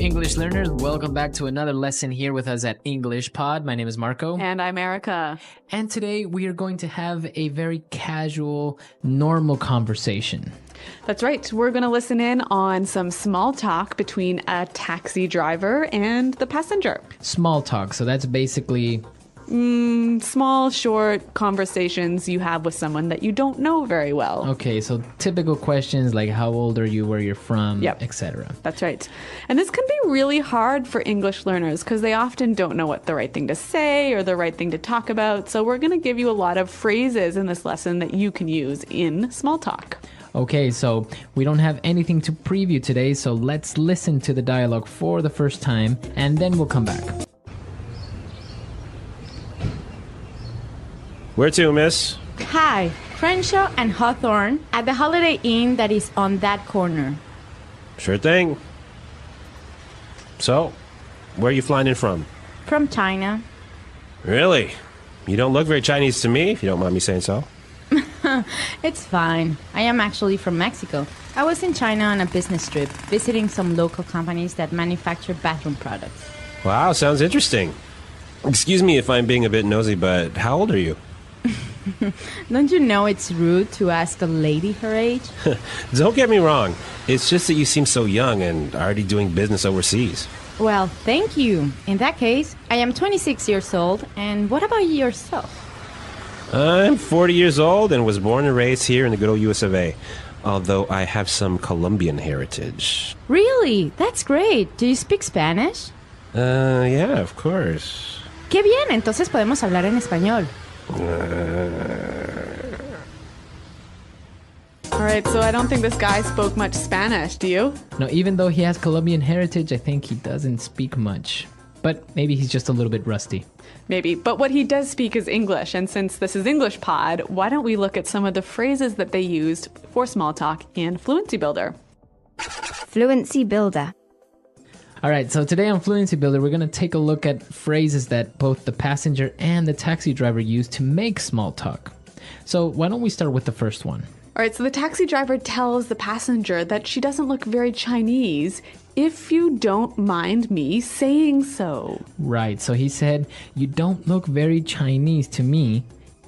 English learners. Welcome back to another lesson here with us at English Pod. My name is Marco. And I'm Erica. And today we are going to have a very casual, normal conversation. That's right. We're going to listen in on some small talk between a taxi driver and the passenger. Small talk. So that's basically... small, short conversations you have with someone that you don't know very well. Okay, so typical questions like how old are you, where you're from, etc. That's right. And this can be really hard for English learners because they often don't know what the right thing to say or the right thing to talk about. So we're going to give you a lot of phrases in this lesson that you can use in small talk. Okay, so we don't have anything to preview today, so let's listen to the dialogue for the first time and then we'll come back. Where to, miss? Hi, Crenshaw and Hawthorne at the Holiday Inn that is on that corner. Sure thing. So, where are you flying in from? From China. Really? You don't look very Chinese to me, if you don't mind me saying so. It's fine. I am actually from Mexico. I was in China on a business trip, visiting some local companies that manufacture bathroom products. Wow, sounds interesting. Excuse me if I'm being a bit nosy, but how old are you? Don't you know it's rude to ask a lady her age? Don't get me wrong. It's just that you seem so young and already doing business overseas. Well, thank you. In that case, I am 26 years old. And what about yourself? I'm 40 years old and was born and raised here in the good old US of A. Although I have some Colombian heritage. Really? That's great. Do you speak Spanish? Yeah, of course. Qué bien, entonces podemos hablar en español. All right, so I don't think this guy spoke much Spanish, do you? No, even though he has Colombian heritage, I think he doesn't speak much. But maybe he's just a little bit rusty. Maybe, but what he does speak is English, and since this is English Pod, why don't we look at some of the phrases that they used for small talk in Fluency Builder? Fluency Builder. All right, so today on Fluency Builder, we're going to take a look at phrases that both the passenger and the taxi driver use to make small talk. So why don't we start with the first one? All right, so the taxi driver tells the passenger that she doesn't look very Chinese, if you don't mind me saying so. Right, so he said, you don't look very Chinese to me,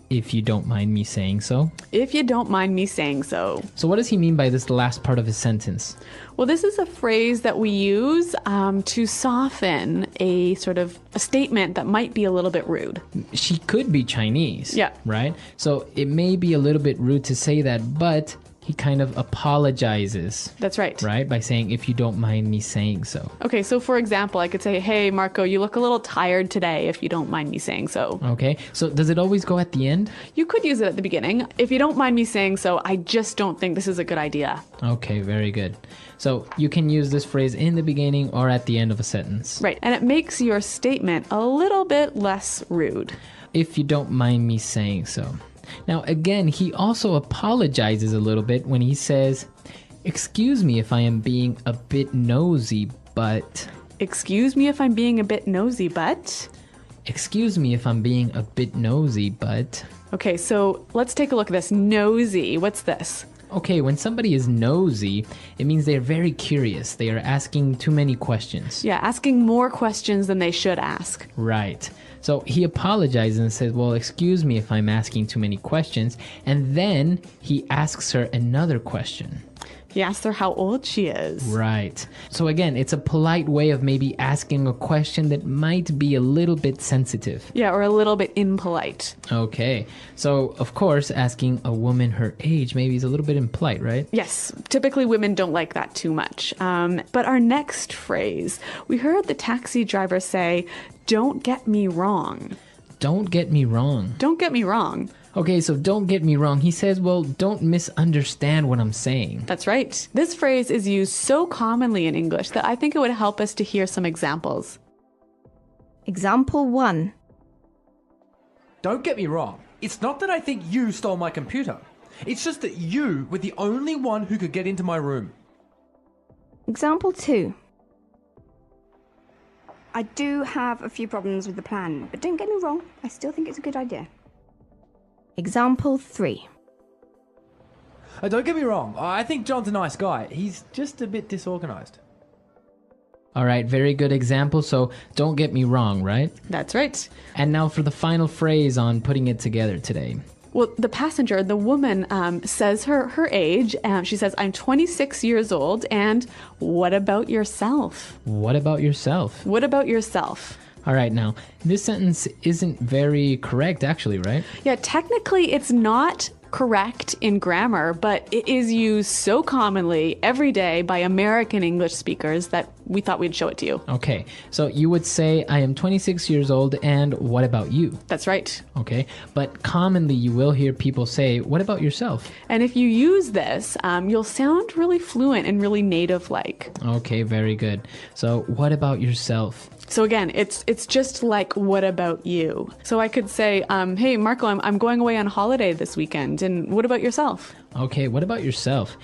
if you don't mind me saying so. If you don't mind me saying so. So what does he mean by this last part of his sentence? Well, this is a phrase that we use to soften a sort of a statement that might be a little bit rude. She could be Chinese. Yeah. Right? So it may be a little bit rude to say that, but he kind of apologizes. That's right. Right? By saying, if you don't mind me saying so. Okay, so for example, I could say, hey, Marco, you look a little tired today, if you don't mind me saying so. Okay, so does it always go at the end? You could use it at the beginning. If you don't mind me saying so, I just don't think this is a good idea. Okay, very good. So you can use this phrase in the beginning or at the end of a sentence. Right, and it makes your statement a little bit less rude. If you don't mind me saying so. Now, again, he also apologizes a little bit when he says, excuse me if I am being a bit nosy, but... Excuse me if I'm being a bit nosy, but... Excuse me if I'm being a bit nosy, but... Okay, so let's take a look at this. Nosy, what's this? Okay, when somebody is nosy, it means they're very curious. They are asking too many questions. Yeah, asking more questions than they should ask. Right. So he apologizes and says, well, excuse me if I'm asking too many questions. And then he asks her another question. He asks her how old she is. Right. So again, it's a polite way of maybe asking a question that might be a little bit sensitive. Yeah, or a little bit impolite. Okay. So, of course, asking a woman her age maybe is a little bit impolite, right? Yes. Typically, women don't like that too much. But our next phrase, we heard the taxi driver say, don't get me wrong. Don't get me wrong. Don't get me wrong. Okay, so don't get me wrong. He says, well, don't misunderstand what I'm saying. That's right. This phrase is used so commonly in English that I think it would help us to hear some examples. Example 1. Don't get me wrong. It's not that I think you stole my computer. It's just that you were the only one who could get into my room. Example 2. I do have a few problems with the plan, but don't get me wrong, I still think it's a good idea. Example 3. Don't get me wrong. I think John's a nice guy. He's just a bit disorganized. All right, very good example. So don't get me wrong, right? That's right. And now for the final phrase on putting it together today. Well, the passenger, the woman, says her age. She says, I'm 26 years old. And what about yourself? What about yourself? What about yourself? All right, now, this sentence isn't very correct, actually, right? Yeah, technically it's not correct in grammar, but it is used so commonly every day by American English speakers that we thought we'd show it to you. Okay, so you would say, I am 26 years old, and what about you? That's right. Okay, but commonly you will hear people say, what about yourself? And if you use this, you'll sound really fluent and really native-like. Okay, very good. So what about yourself? So again, it's just like, what about you? So I could say, hey, Marco, I'm going away on holiday this weekend. And what about yourself? Okay, what about yourself?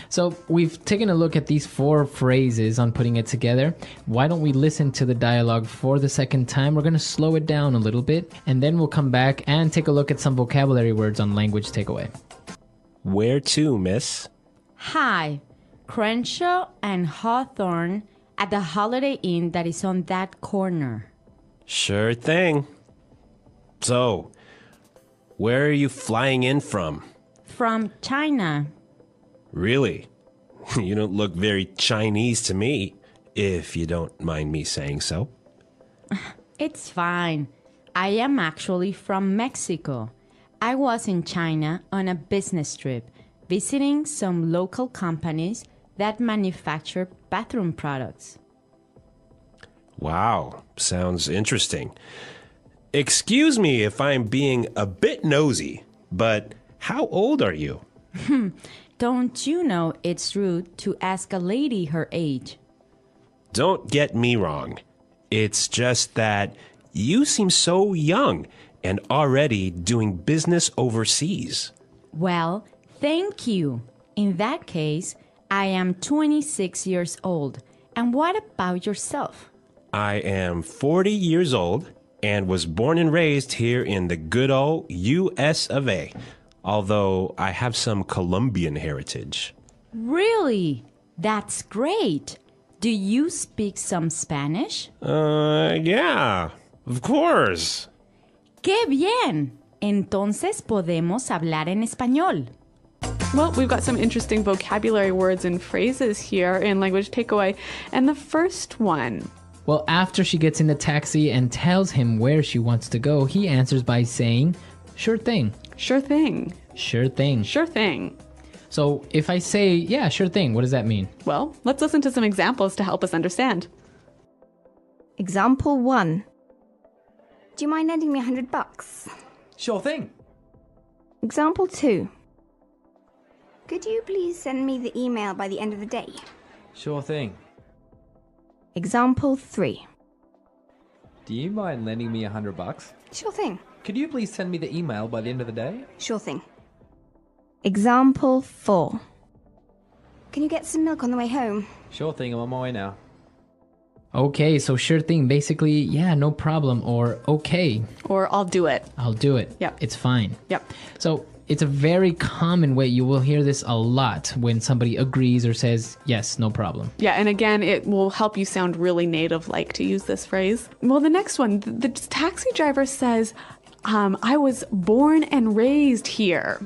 So we've taken a look at these 4 phrases on putting it together. Why don't we listen to the dialogue for the second time? We're going to slow it down a little bit, and then we'll come back and take a look at some vocabulary words on Language Takeaway. Where to, miss? Hi, Crenshaw and Hawthorne at the Holiday Inn that is on that corner. Sure thing. So, where are you flying in from? From China. Really? You don't look very Chinese to me, if you don't mind me saying so. It's fine. I am actually from Mexico. I was in China on a business trip, visiting some local companies that manufacture bathroom products. Wow, sounds interesting. Excuse me if I'm being a bit nosy, but how old are you? Don't you know it's rude to ask a lady her age? Don't get me wrong. It's just that you seem so young and already doing business overseas. Well, thank you. In that case, I am 26 years old. And what about yourself? I am 40 years old and was born and raised here in the good old US of A, although I have some Colombian heritage. Really? That's great. Do you speak some Spanish? Yeah, of course. ¡Qué bien! Entonces podemos hablar en español. Well, we've got some interesting vocabulary words and phrases here in Language Takeaway. And the first one. Well, after she gets in the taxi and tells him where she wants to go, he answers by saying, sure thing. Sure thing. Sure thing. Sure thing. So if I say, yeah, sure thing, what does that mean? Well, let's listen to some examples to help us understand. Example 1. Do you mind lending me $100? Sure thing. Example 2. Could you please send me the email by the end of the day? Sure thing. Example 3. Do you mind lending me $100? Sure thing. Could you please send me the email by the end of the day? Sure thing. Example 4. Can you get some milk on the way home? Sure thing, I'm on my way now. Okay, so sure thing, basically, yeah, no problem, or okay, Or I'll do it. I'll do it. Yep. It's fine. Yep. So it's a very common way. You will hear this a lot when somebody agrees or says, yes, no problem. Yeah, and again, it will help you sound really native-like to use this phrase. Well, the next one, the taxi driver says, I was born and raised here.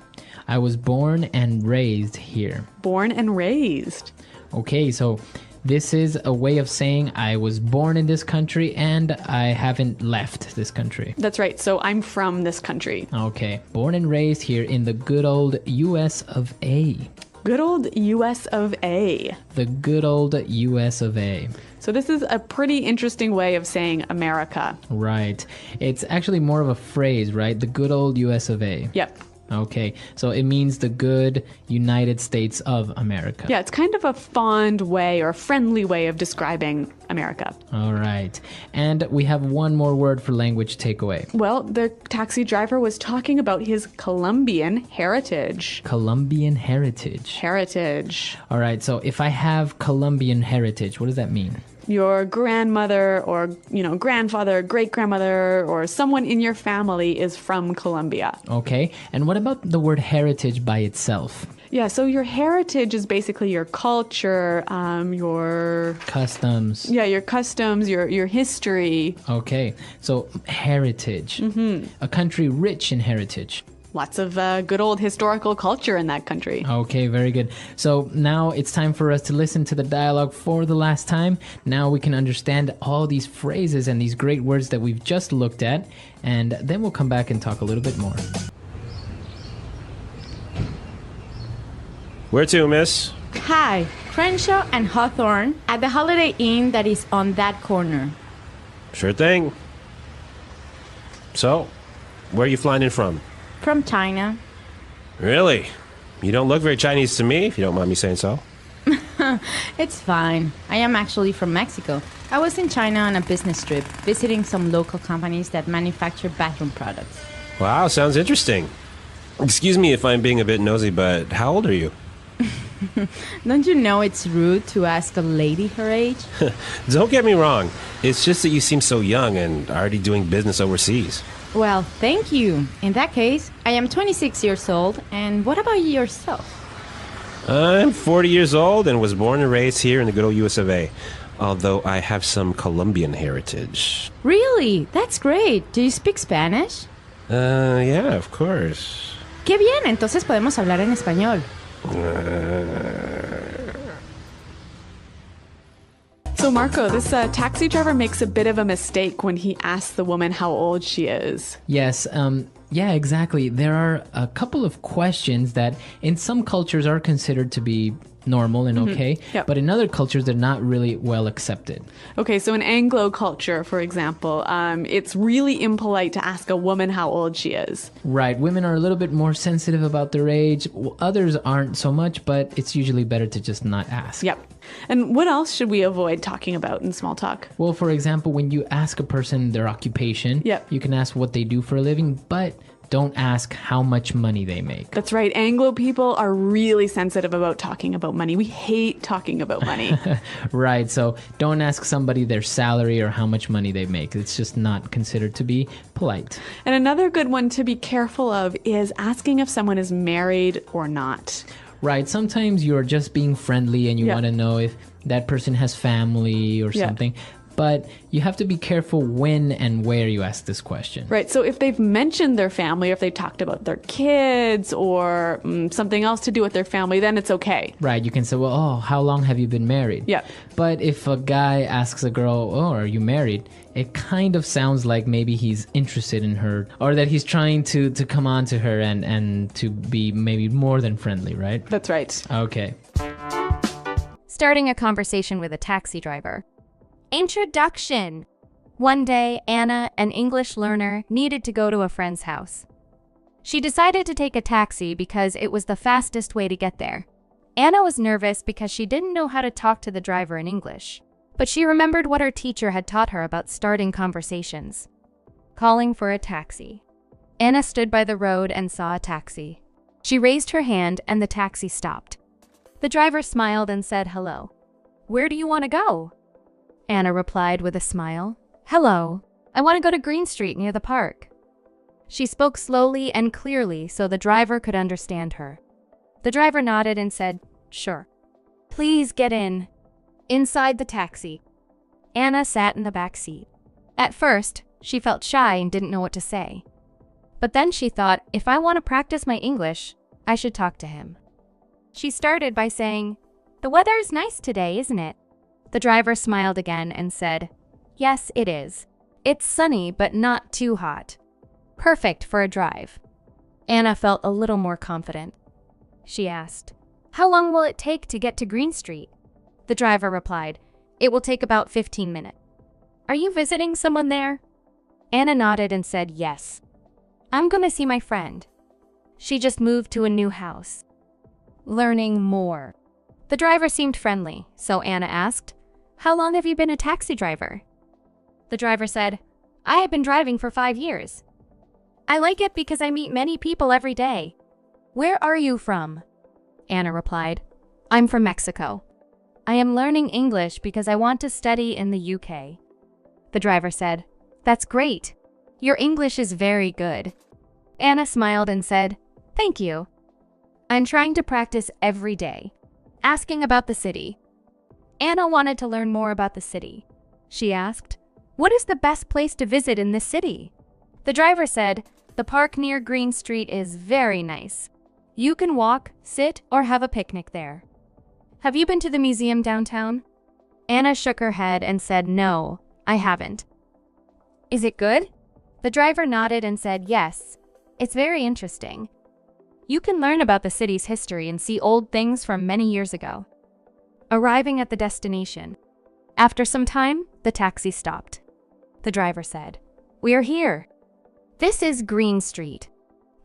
I was born and raised here. Born and raised. Okay, so this is a way of saying I was born in this country and I haven't left this country. That's right. So I'm from this country. Okay, born and raised here in the good old US of A. Good old US of A. The good old US of A. So this is a pretty interesting way of saying America. Right. It's actually more of a phrase, right? The good old US of A. Yep. Okay, so it means the good United States of America. Yeah, it's kind of a fond way or friendly way of describing America. All right. And we have one more word for language takeaway. Well, the taxi driver was talking about his Colombian heritage. Colombian heritage. Heritage. All right, so if I have Colombian heritage, what does that mean? your grandmother or, grandfather, great-grandmother, or someone in your family is from Colombia. Okay. And what about the word heritage by itself? Yeah, so your heritage is basically your culture, your Customs. your customs, your history. Okay. So heritage. A country rich in heritage. Lots of good old historical culture in that country. Okay, very good. So now it's time for us to listen to the dialogue for the last time. Now we can understand all these phrases and these great words that we've just looked at, and then we'll come back and talk a little bit more. Where to, miss? Hi, Crenshaw and Hawthorne at the Holiday Inn that is on that corner. Sure thing. So, where are you flying in from? From China. Really? You don't look very Chinese to me, if you don't mind me saying so. It's fine. I am actually from Mexico. I was in China on a business trip, visiting some local companies that manufacture bathroom products. Wow, sounds interesting. Excuse me if I'm being a bit nosy, but how old are you? Don't you know it's rude to ask a lady her age? Don't get me wrong. It's just that you seem so young and already doing business overseas. Well, thank you. In that case, I am 26 years old, and what about yourself? I'm 40 years old and was born and raised here in the good old US of A, although I have some Colombian heritage. Really? That's great. Do you speak Spanish? Yeah, of course. Qué bien, entonces podemos hablar en español. So Marco, this taxi driver makes a bit of a mistake when he asks the woman how old she is. Yes, yeah, exactly. There are a couple of questions that in some cultures are considered to be normal and okay, Yep. but in other cultures they're not really well accepted. Okay, so in Anglo culture, for example, it's really impolite to ask a woman how old she is. Right, women are a little bit more sensitive about their age. Others aren't so much, but it's usually better to just not ask. Yep. And what else should we avoid talking about in small talk? Well, for example, when you ask a person their occupation, Yep. you can ask what they do for a living, but don't ask how much money they make. That's right. Anglo people are really sensitive about talking about money. We hate talking about money. Right, so don't ask somebody their salary or how much money they make. It's just not considered to be polite. And another good one to be careful of is asking if someone is married or not. Right, sometimes you're just being friendly and you Yeah. want to know if that person has family or Yeah. something. But you have to be careful when and where you ask this question. Right. So if they've mentioned their family, or if they talked about their kids or something else to do with their family, then it's okay. Right, you can say, well, oh, how long have you been married? Yeah. But if a guy asks a girl, oh, are you married? It kind of sounds like maybe he's interested in her or that he's trying to come on to her and to be maybe more than friendly, right? That's right. Okay. Starting a conversation with a taxi driver. Introduction. One day, Anna, an English learner, needed to go to a friend's house. She decided to take a taxi because it was the fastest way to get there. Anna was nervous because she didn't know how to talk to the driver in English, but she remembered what her teacher had taught her about starting conversations. Calling for a taxi. Anna stood by the road and saw a taxi. She raised her hand and the taxi stopped. The driver smiled and said hello. "Where do you want to go?" Anna replied with a smile. "Hello. I want to go to Green Street near the park." She spoke slowly and clearly so the driver could understand her. The driver nodded and said, "Sure." "Please get in." Inside the taxi, Anna sat in the back seat. At first, she felt shy and didn't know what to say. But then she thought, if I want to practice my English, I should talk to him. She started by saying, "The weather is nice today, isn't it?" The driver smiled again and said, "Yes, it is. It's sunny, but not too hot. Perfect for a drive." Anna felt a little more confident. She asked, "How long will it take to get to Green Street?" The driver replied, "It will take about 15 minutes." "Are you visiting someone there?" Anna nodded and said, "Yes. I'm going to see my friend. She just moved to a new house." Learning more. The driver seemed friendly, so Anna asked, "How long have you been a taxi driver?" The driver said, "I have been driving for 5 years. I like it because I meet many people every day." "Where are you from?" Anna replied, "I'm from Mexico." I am learning English because I want to study in the UK. The driver said, That's great. Your English is very good. Anna smiled and said, Thank you. I'm trying to practice every day. Asking about the city. Anna wanted to learn more about the city. She asked, What is the best place to visit in this city? The driver said, The park near Green Street is very nice. You can walk, sit, or have a picnic there. Have you been to the museum downtown? Anna shook her head and said, No, I haven't. Is it good? The driver nodded and said, Yes, it's very interesting. You can learn about the city's history and see old things from many years ago. Arriving at the destination. After some time, the taxi stopped. The driver said, We are here. This is Green Street.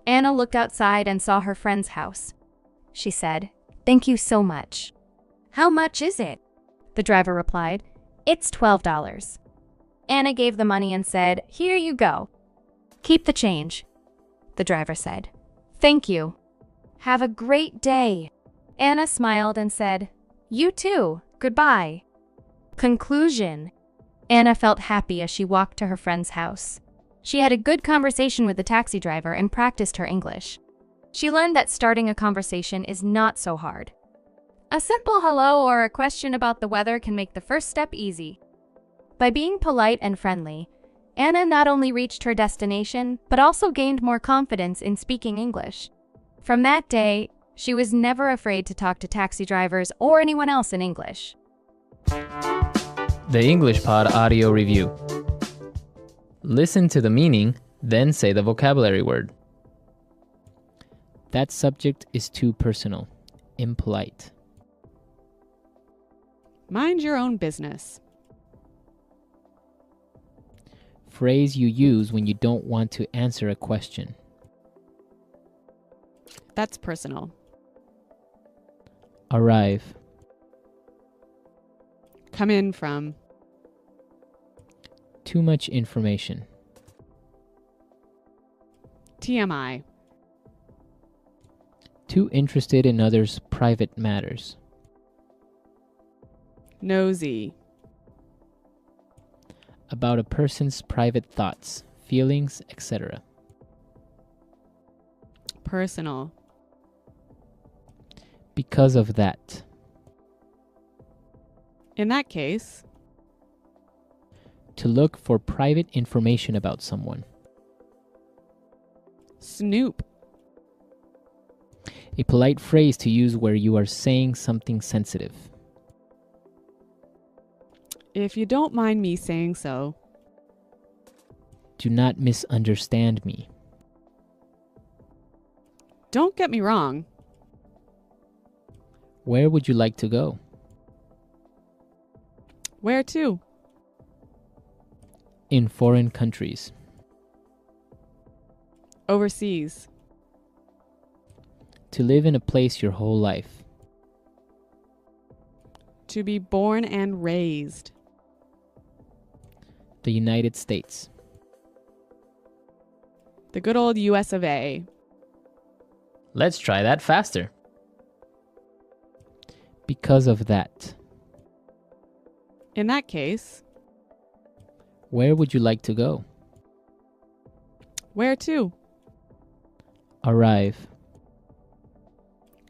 Anna looked outside and saw her friend's house. She said, Thank you so much. How much is it? The driver replied, It's $12. Anna gave the money and said, Here you go. Keep the change. The driver said, Thank you. Have a great day. Anna smiled and said, You too. Goodbye. Conclusion. Anna felt happy as she walked to her friend's house. She had a good conversation with the taxi driver and practiced her English. She learned that starting a conversation is not so hard. A simple hello or a question about the weather can make the first step easy. By being polite and friendly, Anna not only reached her destination, but also gained more confidence in speaking English. From that day, she was never afraid to talk to taxi drivers or anyone else in English. The English Pod Audio Review. Listen to the meaning, then say the vocabulary word. That subject is too personal. Impolite. Mind your own business. Phrase you use when you don't want to answer a question. That's personal. Arrive. Come in from. Too much information. TMI. Too interested in others' private matters. Nosy. About a person's private thoughts, feelings, etc. Personal. Because of that. In that case. To look for private information about someone. Snoop. A polite phrase to use where you are saying something sensitive. If you don't mind me saying so. Do not misunderstand me. Don't get me wrong. Where would you like to go? Where to? In foreign countries. Overseas. To live in a place your whole life. To be born and raised. The United States. The good old US of A. Let's try that faster. Because of that. In that case. Where would you like to go? Where to? Arrive.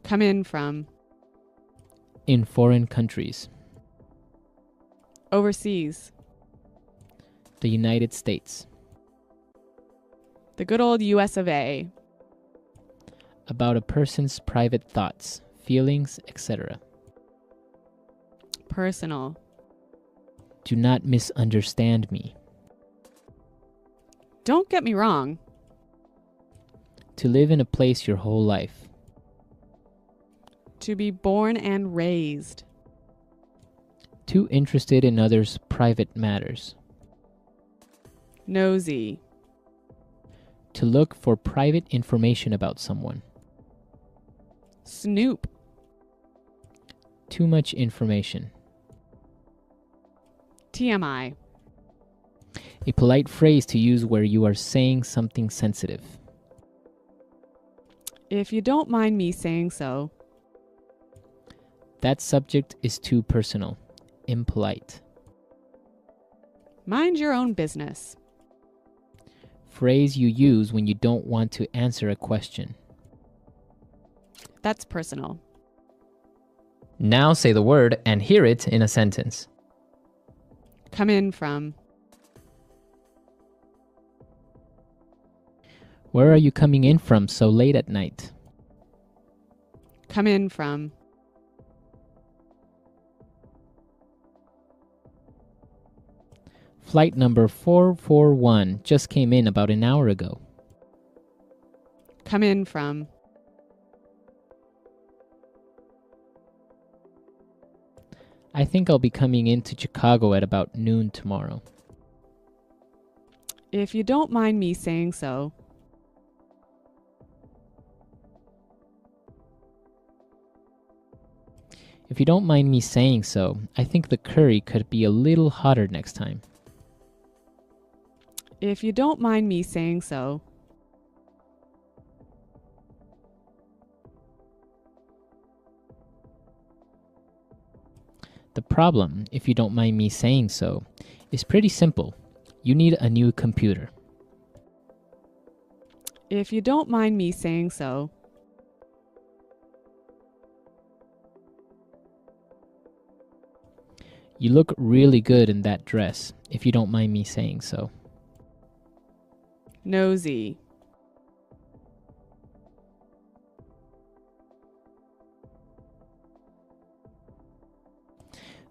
Come in from. In foreign countries. Overseas. The United States. The good old US of A. About a person's private thoughts, feelings, etc. Personal. Do not misunderstand me. Don't get me wrong. To live in a place your whole life. To be born and raised. Too interested in others' private matters. Nosy. To look for private information about someone. Snoop. Too much information. TMI. A polite phrase to use where you are saying something sensitive. If you don't mind me saying so. That subject is too personal. Impolite. Mind your own business. Phrase you use when you don't want to answer a question. That's personal. Now say the word and hear it in a sentence. Come in from. Where are you coming in from so late at night? Come in from. Flight number 441 just came in about an hour ago. Come in from. I think I'll be coming into Chicago at about noon tomorrow. If you don't mind me saying so. If you don't mind me saying so, I think the curry could be a little hotter next time. If you don't mind me saying so. The problem, if you don't mind me saying so, is pretty simple. You need a new computer. If you don't mind me saying so. You look really good in that dress, if you don't mind me saying so. Nosy.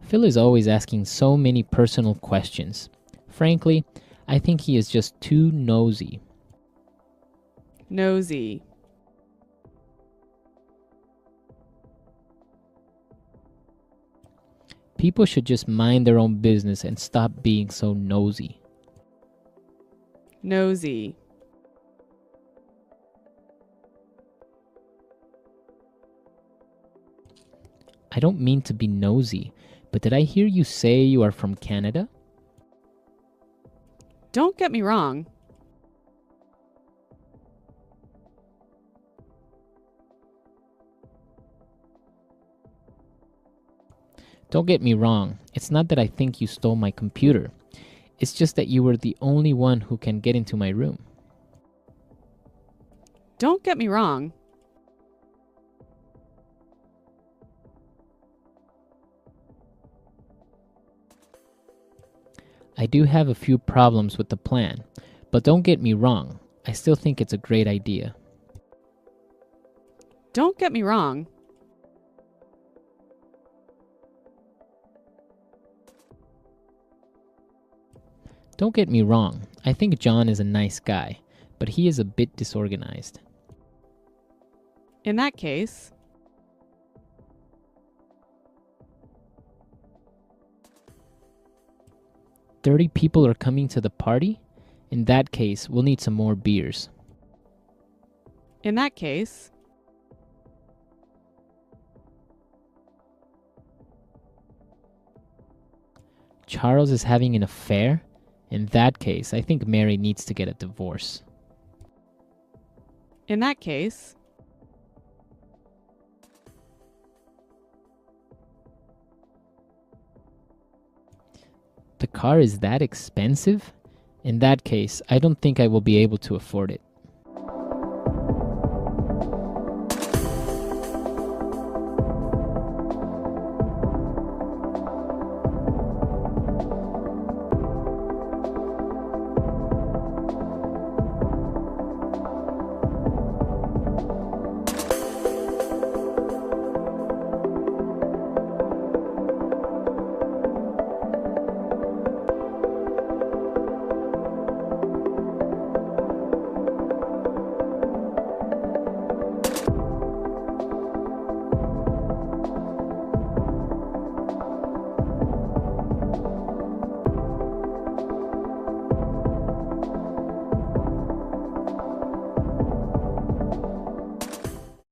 Phil is always asking so many personal questions. Frankly, I think he is just too nosy. Nosy. People should just mind their own business and stop being so nosy. Nosy. I don't mean to be nosy, but did I hear you say you are from Canada? Don't get me wrong. Don't get me wrong, it's not that I think you stole my computer. It's just that you were the only one who can get into my room. Don't get me wrong. I do have a few problems with the plan, but don't get me wrong, I still think it's a great idea. Don't get me wrong. Don't get me wrong, I think John is a nice guy, but he is a bit disorganized. In that case. "30 people are coming to the party? In that case, we'll need some more beers." In that case. Charles is having an affair? In that case, I think Mary needs to get a divorce. In that case. The car is that expensive? In that case, I don't think I will be able to afford it.